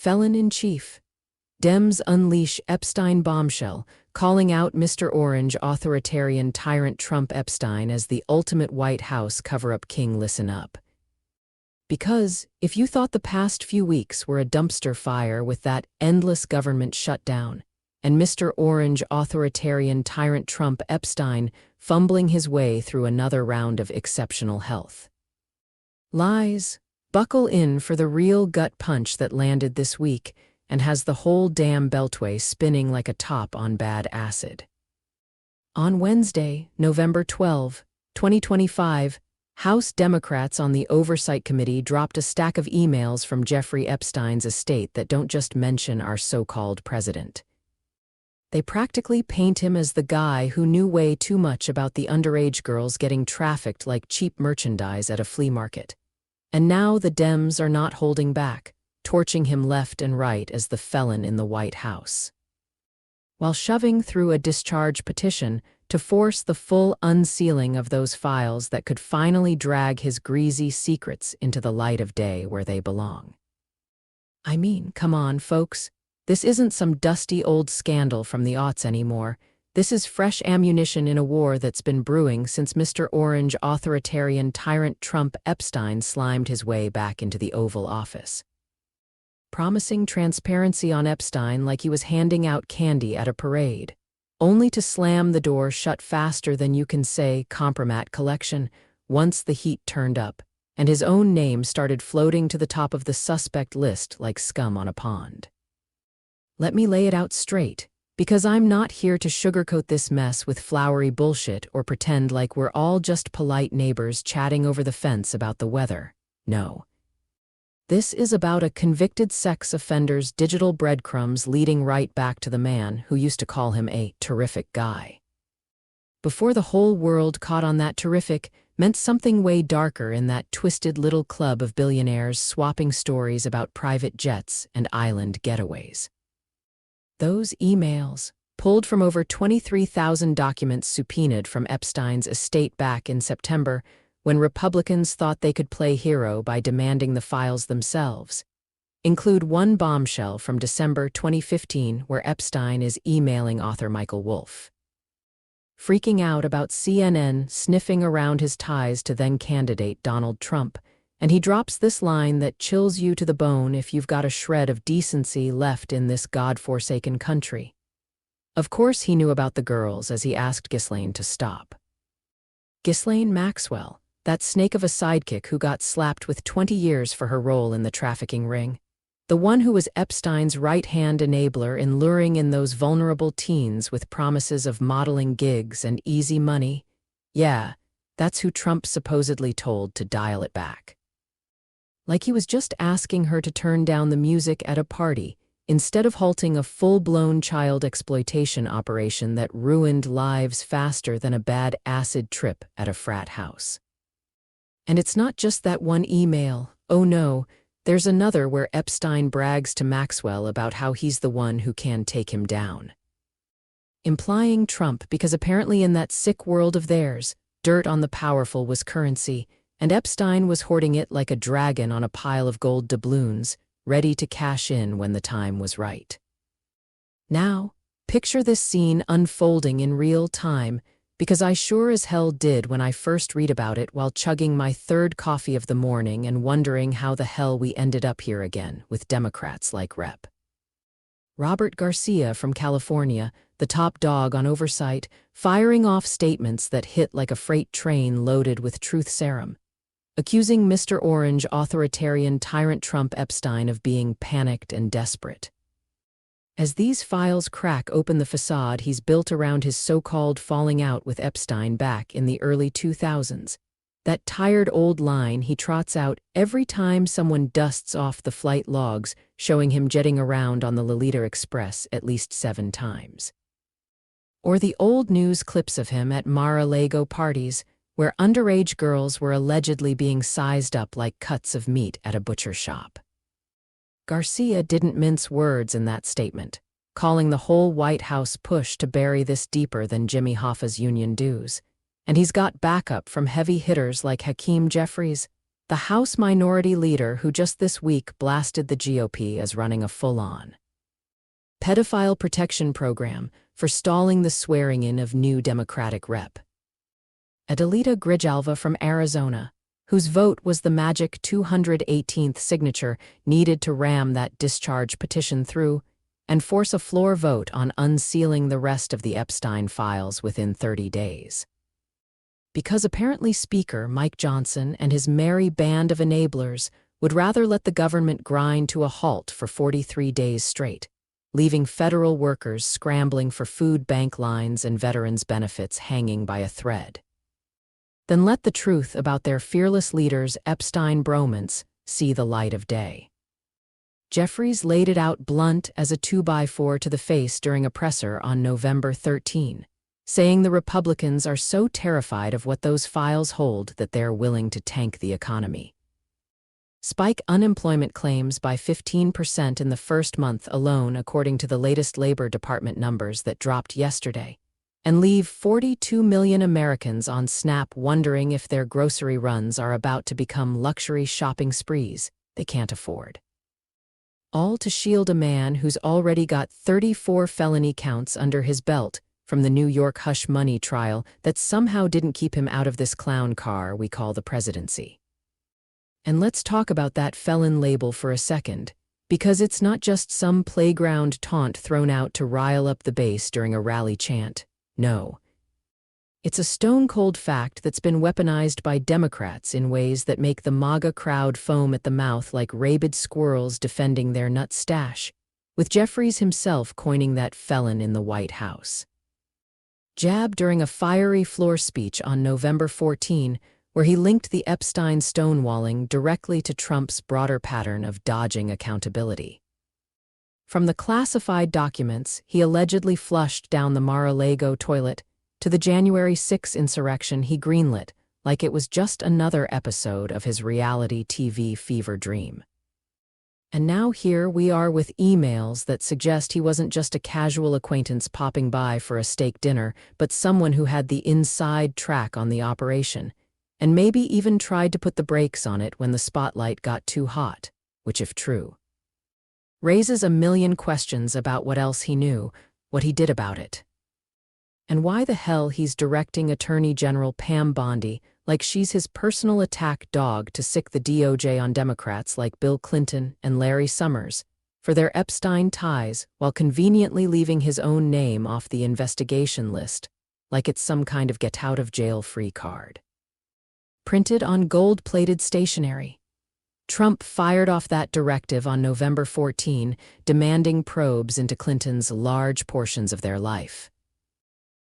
Felon-in-chief. Dems unleash Epstein bombshell, calling out Mr. Orange authoritarian tyrant Trump Epstein as the ultimate White House cover-up king. Listen up. Because if you thought the past few weeks were a dumpster fire with that endless government shutdown, and Mr. Orange authoritarian tyrant Trump Epstein fumbling his way through another round of exceptional health lies, buckle in for the real gut punch that landed this week and has the whole damn beltway spinning like a top on bad acid. On Wednesday, November 12, 2025, House Democrats on the Oversight Committee dropped a stack of emails from Jeffrey Epstein's estate that don't just mention our so-called president. They practically paint him as the guy who knew way too much about the underage girls getting trafficked like cheap merchandise at a flea market. And now the Dems are not holding back, torching him left and right as the felon in the White House, while shoving through a discharge petition to force the full unsealing of those files that could finally drag his greasy secrets into the light of day where they belong. I mean, come on, folks. This isn't some dusty old scandal from the aughts anymore. This is fresh ammunition in a war that's been brewing since Mr. Orange authoritarian tyrant Trump Epstein slimed his way back into the Oval Office, promising transparency on Epstein like he was handing out candy at a parade, only to slam the door shut faster than you can say compromat collection once the heat turned up and his own name started floating to the top of the suspect list like scum on a pond. Let me lay it out straight, because I'm not here to sugarcoat this mess with flowery bullshit or pretend like we're all just polite neighbors chatting over the fence about the weather. No. This is about a convicted sex offender's digital breadcrumbs leading right back to the man who used to call him a terrific guy, before the whole world caught on that terrific meant something way darker in that twisted little club of billionaires swapping stories about private jets and island getaways. Those emails, pulled from over 23,000 documents subpoenaed from Epstein's estate back in September, when Republicans thought they could play hero by demanding the files themselves, include one bombshell from December 2015 where Epstein is emailing author Michael Wolff, freaking out about CNN sniffing around his ties to then-candidate Donald Trump, and he drops this line that chills you to the bone if you've got a shred of decency left in this God-forsaken country. Of course he knew about the girls as he asked Ghislaine to stop. Ghislaine Maxwell, that snake of a sidekick who got slapped with 20 years for her role in the trafficking ring. The one who was Epstein's right-hand enabler in luring in those vulnerable teens with promises of modeling gigs and easy money. Yeah, that's who Trump supposedly told to dial it back. Like he was just asking her to turn down the music at a party, instead of halting a full-blown child exploitation operation that ruined lives faster than a bad acid trip at a frat house. And it's not just that one email. Oh no, there's another where Epstein brags to Maxwell about how he's the one who can take him down, implying Trump because apparently in that sick world of theirs, dirt on the powerful was currency, and Epstein was hoarding it like a dragon on a pile of gold doubloons, ready to cash in when the time was right. Now, picture this scene unfolding in real time, because I sure as hell did when I first read about it while chugging my third coffee of the morning and wondering how the hell we ended up here again with Democrats like Rep. Robert Garcia from California, the top dog on oversight, firing off statements that hit like a freight train loaded with truth serum, accusing Mr. Orange authoritarian tyrant Trump Epstein of being panicked and desperate. As these files crack open the facade he's built around his so-called falling out with Epstein back in the early 2000s, that tired old line he trots out every time someone dusts off the flight logs showing him jetting around on the Lolita Express at least 7 times. Or the old news clips of him at Mar-a-Lago parties where underage girls were allegedly being sized up like cuts of meat at a butcher shop. Garcia didn't mince words in that statement, calling the whole White House push to bury this deeper than Jimmy Hoffa's union dues, and he's got backup from heavy hitters like Hakeem Jeffries, the House Minority Leader who just this week blasted the GOP as running a full-on pedophile protection program for stalling the swearing-in of new Democratic rep. Adelita Grijalva from Arizona, whose vote was the magic 218th signature needed to ram that discharge petition through and force a floor vote on unsealing the rest of the Epstein files within 30 days. Because apparently Speaker Mike Johnson and his merry band of enablers would rather let the government grind to a halt for 43 days straight, leaving federal workers scrambling for food bank lines and veterans' benefits hanging by a thread. Then let the truth about their fearless leaders' Epstein bromance see the light of day. Jeffries laid it out blunt as a 2x4 to the face during a presser on November 13, saying the Republicans are so terrified of what those files hold that they're willing to tank the economy. Spike unemployment claims by 15% in the first month alone, according to the latest Labor Department numbers that dropped yesterday, and leave 42 million Americans on SNAP wondering if their grocery runs are about to become luxury shopping sprees they can't afford. All to shield a man who's already got 34 felony counts under his belt from the New York hush money trial that somehow didn't keep him out of this clown car we call the presidency. And let's talk about that felon label for a second, because it's not just some playground taunt thrown out to rile up the base during a rally chant. No. It's a stone-cold fact that's been weaponized by Democrats in ways that make the MAGA crowd foam at the mouth like rabid squirrels defending their nut stash, with Jeffries himself coining that felon in the White House. Jab during a fiery floor speech on November 14, where he linked the Epstein stonewalling directly to Trump's broader pattern of dodging accountability. From the classified documents he allegedly flushed down the Mar-a-Lago toilet to the January 6 insurrection he greenlit like it was just another episode of his reality TV fever dream. And now here we are with emails that suggest he wasn't just a casual acquaintance popping by for a steak dinner, but someone who had the inside track on the operation, and maybe even tried to put the brakes on it when the spotlight got too hot, which, if true, raises a million questions about what else he knew, what he did about it, and why the hell he's directing Attorney General Pam Bondi like she's his personal attack dog to sick the DOJ on Democrats like Bill Clinton and Larry Summers for their Epstein ties while conveniently leaving his own name off the investigation list like it's some kind of get-out-of-jail-free card. Printed on gold-plated stationery. Trump fired off that directive on November 14, demanding probes into Clinton's large portions of their life.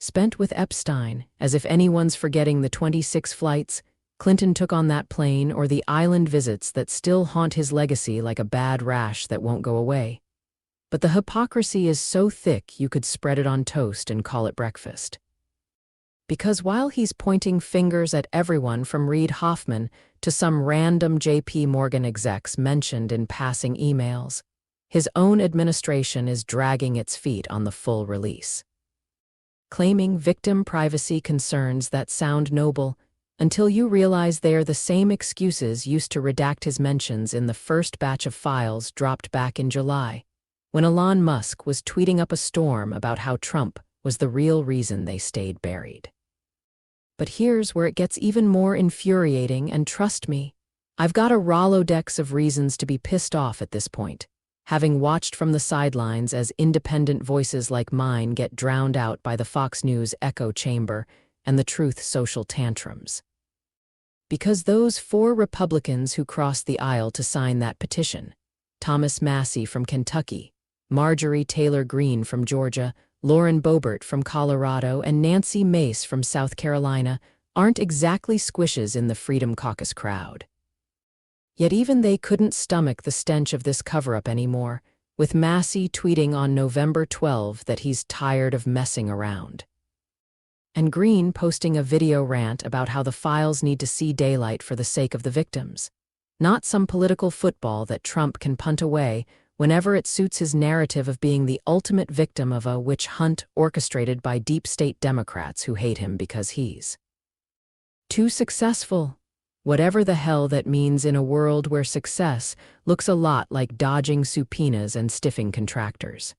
Spent with Epstein, as if anyone's forgetting the 26 flights Clinton took on that plane or the island visits that still haunt his legacy like a bad rash that won't go away. But the hypocrisy is so thick you could spread it on toast and call it breakfast. Because while he's pointing fingers at everyone from Reid Hoffman to some random JP Morgan execs mentioned in passing emails, his own administration is dragging its feet on the full release. Claiming victim privacy concerns that sound noble until you realize they're the same excuses used to redact his mentions in the first batch of files dropped back in July, when Elon Musk was tweeting up a storm about how Trump was the real reason they stayed buried. But here's where it gets even more infuriating, and trust me, I've got a Rolodex of reasons to be pissed off at this point, having watched from the sidelines as independent voices like mine get drowned out by the Fox News echo chamber and the Truth Social tantrums. Because those 4 Republicans who crossed the aisle to sign that petition, Thomas Massie from Kentucky, Marjorie Taylor Greene from Georgia, Lauren Boebert from Colorado, and Nancy Mace from South Carolina, aren't exactly squishes in the Freedom Caucus crowd. Yet even they couldn't stomach the stench of this cover-up anymore, with Massie tweeting on November 12 that he's tired of messing around. And Greene posting a video rant about how the files need to see daylight for the sake of the victims, not some political football that Trump can punt away whenever it suits his narrative of being the ultimate victim of a witch hunt orchestrated by deep state Democrats who hate him because he's too successful, Whatever the hell that means in a world where success looks a lot like dodging subpoenas and stiffing contractors.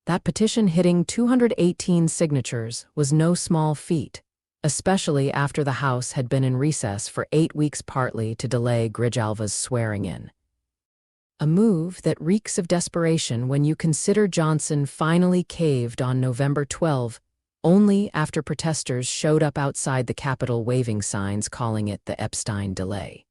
That petition hitting 218 signatures was no small feat, especially after the House had been in recess for 8 weeks partly to delay Grijalva's swearing-in. A move that reeks of desperation when you consider Johnson finally caved on November 12, only after protesters showed up outside the Capitol waving signs calling it the Epstein delay.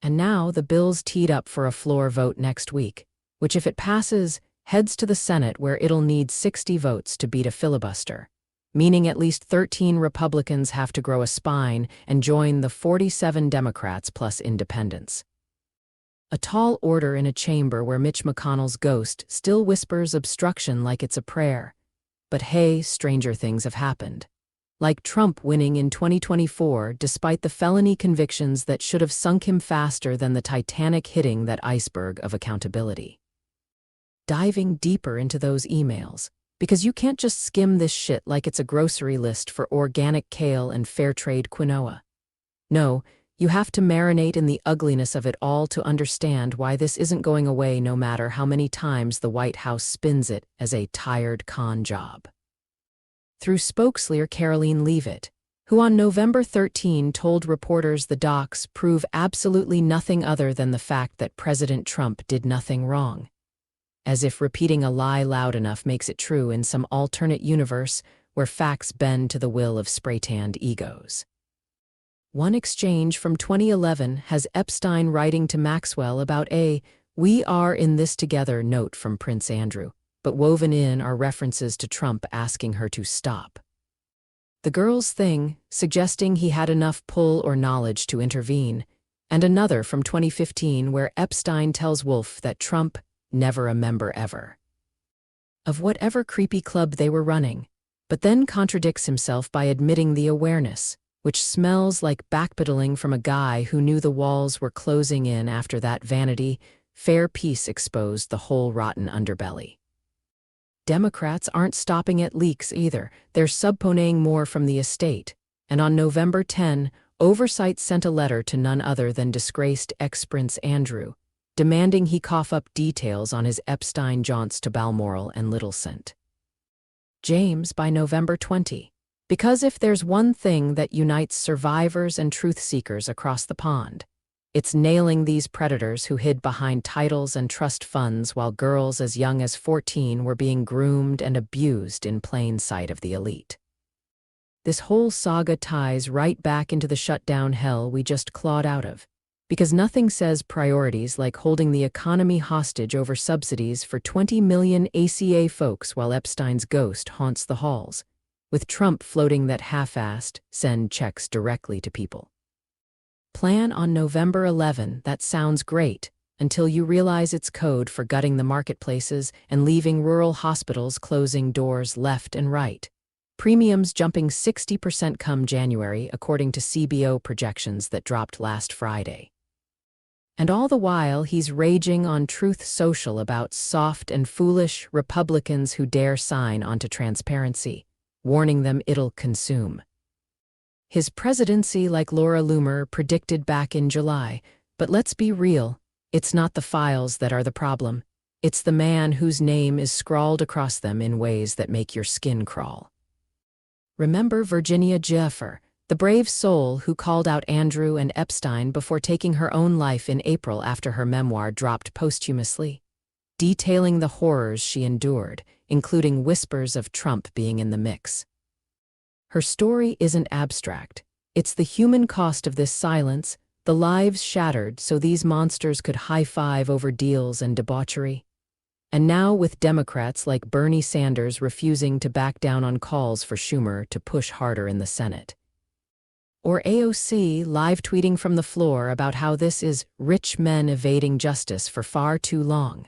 And now the bill's teed up for a floor vote next week, which if it passes, heads to the Senate where it'll need 60 votes to beat a filibuster, meaning at least 13 Republicans have to grow a spine and join the 47 Democrats plus independents. A tall order in a chamber where Mitch McConnell's ghost still whispers obstruction like it's a prayer. But hey, stranger things have happened. Like Trump winning in 2024 despite the felony convictions that should have sunk him faster than the Titanic hitting that iceberg of accountability. Diving deeper into those emails, because you can't just skim this shit like it's a grocery list for organic kale and fair trade quinoa. No, you have to marinate in the ugliness of it all to understand why this isn't going away no matter how many times the White House spins it as a tired con job. Through spokesleader Caroline Leavitt, who on November 13 told reporters the docs prove absolutely nothing other than the fact that President Trump did nothing wrong. As if repeating a lie loud enough makes it true in some alternate universe where facts bend to the will of spray-tanned egos. One exchange from 2011 has Epstein writing to Maxwell about a "we are in this together" note from Prince Andrew, but woven in are references to Trump asking her to stop. The girl's thing, suggesting he had enough pull or knowledge to intervene, and another from 2015 where Epstein tells Wolf that Trump, never a member ever, of whatever creepy club they were running, but then contradicts himself by admitting the awareness, which smells like backpedaling from a guy who knew the walls were closing in after that Vanity Fair piece exposed the whole rotten underbelly. Democrats aren't stopping at leaks either. They're subpoenaing more from the estate, and on November 10, Oversight sent a letter to none other than disgraced ex-Prince Andrew, demanding he cough up details on his Epstein jaunts to Balmoral and Little St. James by November 20. Because if there's one thing that unites survivors and truth-seekers across the pond, it's nailing these predators who hid behind titles and trust funds while girls as young as 14 were being groomed and abused in plain sight of the elite. This whole saga ties right back into the shutdown hell we just clawed out of, because nothing says priorities like holding the economy hostage over subsidies for 20 million ACA folks while Epstein's ghost haunts the halls, with Trump floating that half-assed send checks directly to people. Plan on November 11, that sounds great, until you realize it's code for gutting the marketplaces and leaving rural hospitals closing doors left and right. Premiums jumping 60% come January, according to CBO projections that dropped last Friday. And all the while, he's raging on Truth Social about soft and foolish Republicans who dare sign onto transparency, warning them it'll consume. His presidency, like Laura Loomer predicted back in July, but let's be real, it's not the files that are the problem. It's the man whose name is scrawled across them in ways that make your skin crawl. Remember Virginia Giuffre, the brave soul who called out Andrew and Epstein before taking her own life in April after her memoir dropped posthumously, detailing the horrors she endured, including whispers of Trump being in the mix. Her story isn't abstract. It's the human cost of this silence, the lives shattered so these monsters could high-five over deals and debauchery. And now with Democrats like Bernie Sanders refusing to back down on calls for Schumer to push harder in the Senate. Or AOC live tweeting from the floor about how this is rich men evading justice for far too long.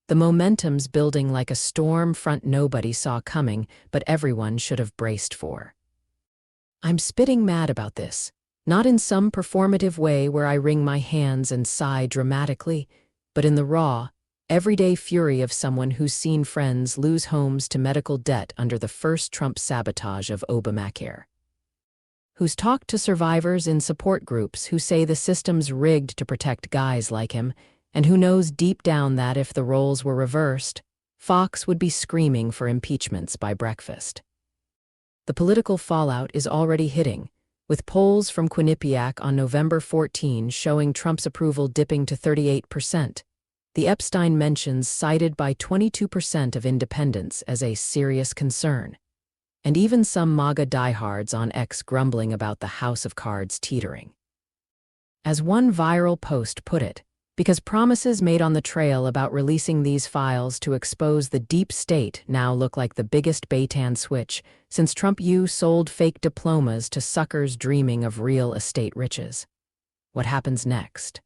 The momentum's building like a storm front nobody saw coming, but everyone should have braced for. I'm spitting mad about this, not in some performative way where I wring my hands and sigh dramatically, but in the raw, everyday fury of someone who's seen friends lose homes to medical debt under the first Trump sabotage of Obamacare. who's talked to survivors in support groups who say the system's rigged to protect guys like him, and who knows deep down that if the roles were reversed, Fox would be screaming for impeachments by breakfast. The political fallout is already hitting, with polls from Quinnipiac on November 14 showing Trump's approval dipping to 38%. The Epstein mentions cited by 22% of independents as a serious concern, and even some MAGA diehards on X grumbling about the house of cards teetering. As one viral post put it, because promises made on the trail about releasing these files to expose the deep state now look like the biggest bait-and switch since Trump sold fake diplomas to suckers dreaming of real estate riches. What happens next?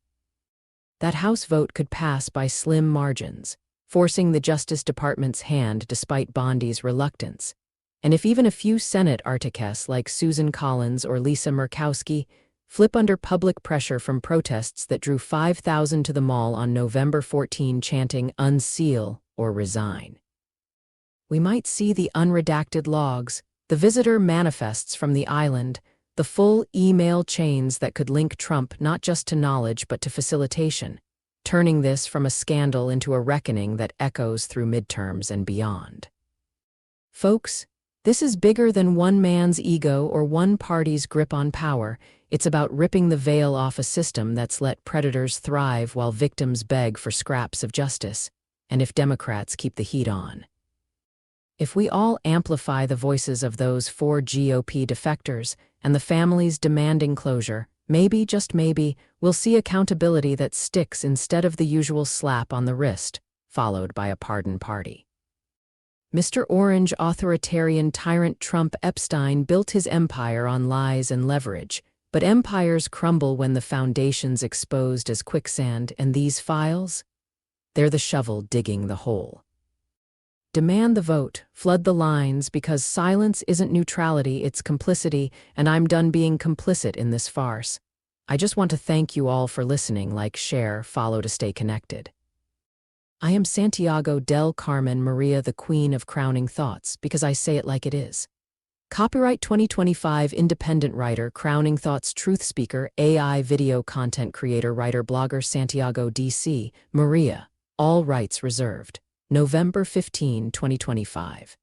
That House vote could pass by slim margins, forcing the Justice Department's hand despite Bondi's reluctance. And if even a few Senate artichests like Susan Collins or Lisa Murkowski flip under public pressure from protests that drew 5,000 to the mall on November 14 chanting "unseal" or "resign," we might see the unredacted logs, the visitor manifests from the island, the full email chains that could link Trump not just to knowledge but to facilitation, turning this from a scandal into a reckoning that echoes through midterms and beyond. Folks, this is bigger than one man's ego or one party's grip on power. It's about ripping the veil off a system that's let predators thrive while victims beg for scraps of justice, and if Democrats keep the heat on. If we all amplify the voices of those 4 GOP defectors and the families demanding closure, maybe, just maybe, we'll see accountability that sticks instead of the usual slap on the wrist, followed by a pardon party. Mr. Orange authoritarian tyrant Trump Epstein built his empire on lies and leverage, but empires crumble when the foundation's exposed as quicksand, and these files? They're the shovel digging the hole. Demand the vote, flood the lines, because silence isn't neutrality, it's complicity, and I'm done being complicit in this farce. I just want to thank you all for listening. Like, share, follow to stay connected. I am Santiago del Carmen Maria, the Queen of Crowning Thoughts, because I say it like it is. Copyright 2025 independent writer, Crowning Thoughts truth speaker, AI video content creator, writer, blogger Santiago DC, Maria. All rights reserved. November 15, 2025.